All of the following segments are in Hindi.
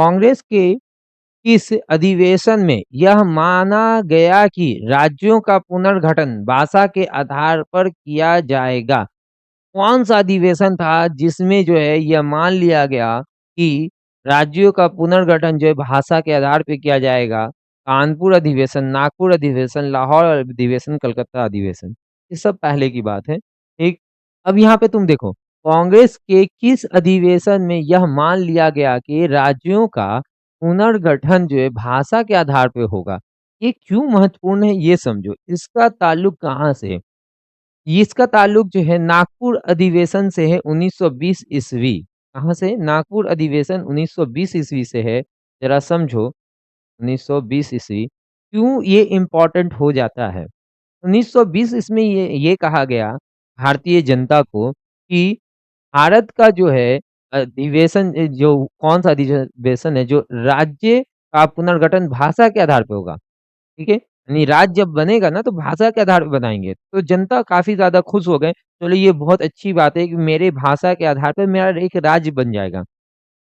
कांग्रेस के इस अधिवेशन में यह माना गया कि राज्यों का पुनर्गठन भाषा के आधार पर किया जाएगा। कौन-सा अधिवेशन था जिसमें जो है यह मान लिया गया कि राज्यों का पुनर्गठन जो है भाषा के आधार पे किया जाएगा? कानपुर अधिवेशन, नागपुर अधिवेशन, लाहौर अधिवेशन, कलकत्ता अधिवेशन। ये सब पहले की बात है, ठीक? अब यहाँ पे तुम देखो, कांग्रेस के किस अधिवेशन में यह मान लिया गया कि राज्यों का पुनर्गठन जो है भाषा के आधार पे होगा? ये क्यों महत्वपूर्ण है ये समझो। इसका ताल्लुक कहाँ से है? इसका ताल्लुक जो है नागपुर अधिवेशन से है 1920 ईस्वी। कहाँ से? नागपुर अधिवेशन 1920 ईस्वी से है। ज़रा समझो 1920 ईस्वी क्यों ये इम्पोर्टेंट हो जाता है? 1920 इसमें ये कहा गया भारतीय जनता को कि भारत का जो है अधिवेशन जो कौन-सा अधिवेशन है जो राज्य का पुनर्गठन भाषा के आधार पे होगा। ठीक है? यानी राज्य जब बनेगा ना तो भाषा के आधार पे बनाएँगे। तो जनता काफ़ी ज़्यादा खुश हो गए, चलो ये बहुत अच्छी बात है कि मेरे भाषा के आधार पे मेरा एक राज्य बन जाएगा।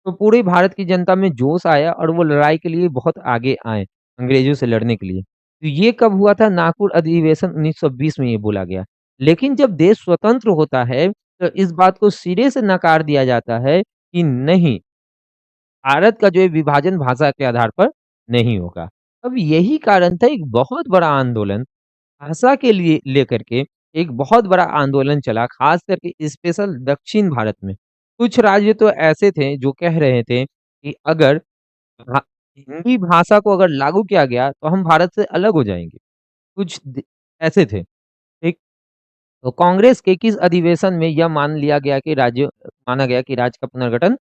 तो पूरे भारत की जनता में जोश आया और वो लड़ाई के लिए बहुत आगे आए, अंग्रेज़ों से लड़ने के लिए। तो ये कब हुआ था? नागपुर अधिवेशन 1920 में ये बोला गया। लेकिन जब देश स्वतंत्र होता है, तो इस बात को सिरे से नकार दिया जाता है कि नहीं, भारत का जो है विभाजन भाषा के आधार पर नहीं होगा। अब यही कारण था एक बहुत बड़ा आंदोलन भाषा के लिए लेकर के एक बहुत बड़ा आंदोलन चला, खास करके स्पेशल दक्षिण भारत में। कुछ राज्य तो ऐसे थे जो कह रहे थे कि अगर भा हिंदी भाषा को अगर लागू किया गया तो हम भारत से अलग हो जाएँगे। कुछ द ऐसे थे, ठीक? तो कांग्रेस के किस अधिवेशन में यह माना गया कि राज्य का पुनर्गठन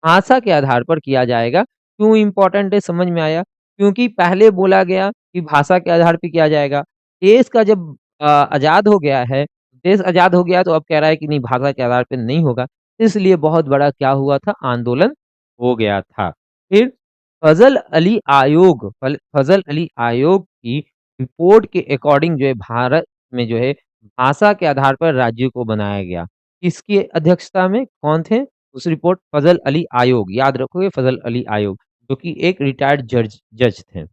भाषा के आधार पर किया जाएगा। क्यों इम्पोर्टेंट है समझ में आया? क्योंकि पहले बोला गया कि भाषा के आधार पे किया जाएगा। देश का जब आज़ाद हो गया है, देश आज़ाद हो गया तो अब कह रहा है कि नहीं भाषा के आधार पे नहीं होगा। इसलिए बहुत बड़ा क्या हुआ था आंदोलन हो गया था। फिर फज़ल अली आयोग की रिपोर्ट के अकॉर्डिंग जो है भारत में जो है भाषा के आधार पर राज्य को बनाया गया। किसकी अध्यक्षता में? कौन थे? उस रिपोर्ट फज़ल अली आयोग, याद रखोगे फज़ल अली आयोग, जो कि एक रिटायर्ड जज जज थे।